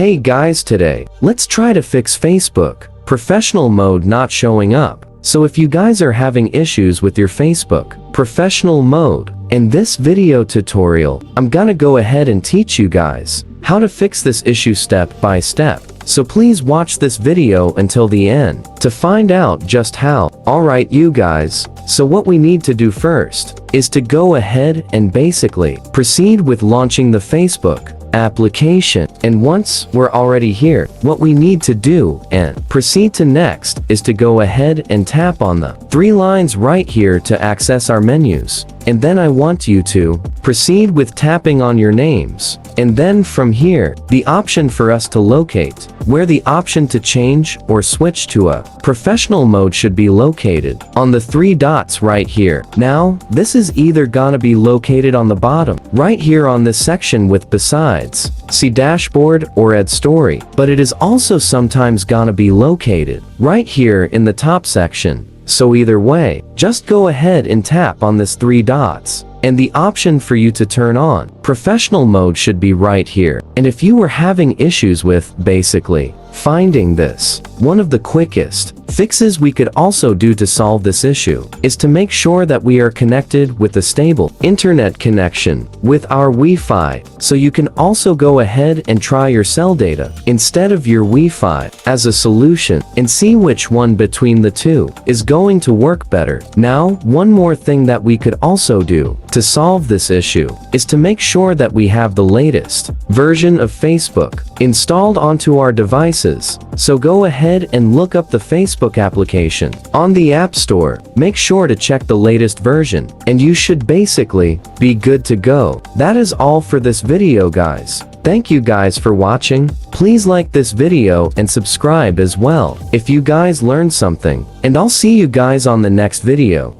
Hey guys, today, let's try to fix Facebook professional mode not showing up. So if you guys are having issues with your Facebook professional mode, in this video tutorial, I'm gonna go ahead and teach you guys how to fix this issue step by step. So please watch this video until the end to find out just how. Alright you guys, so what we need to do first is to go ahead and basically proceed with launching the Facebook application. And once we're already here, what we need to do and proceed to next is to go ahead and tap on the three lines right here to access our menus. And then I want you to proceed with tapping on your names. And then from here, the option for us to locate, where the option to change or switch to a professional mode should be located on the three dots right here. Now, this is either gonna be located on the bottom, right here on this section with besides, see dashboard or add story, but it is also sometimes gonna be located right here in the top section. So either way, just go ahead and tap on this three dots. And the option for you to turn on professional mode should be right here. And if you were having issues with basically finding this, one of the quickest fixes we could also do to solve this issue is to make sure that we are connected with a stable internet connection with our Wi-Fi. So you can also go ahead and try your cell data instead of your Wi-Fi as a solution and see which one between the two is going to work better. Now, one more thing that we could also do to solve this issue is to make sure that we have the latest version of Facebook installed onto our devices. So go ahead and look up the Facebook application on the App Store. Make sure to check the latest version and you should basically be good to go. That is all for this video guys. Thank you guys for watching. Please like this video and subscribe as well if you guys learned something. And I'll see you guys on the next video.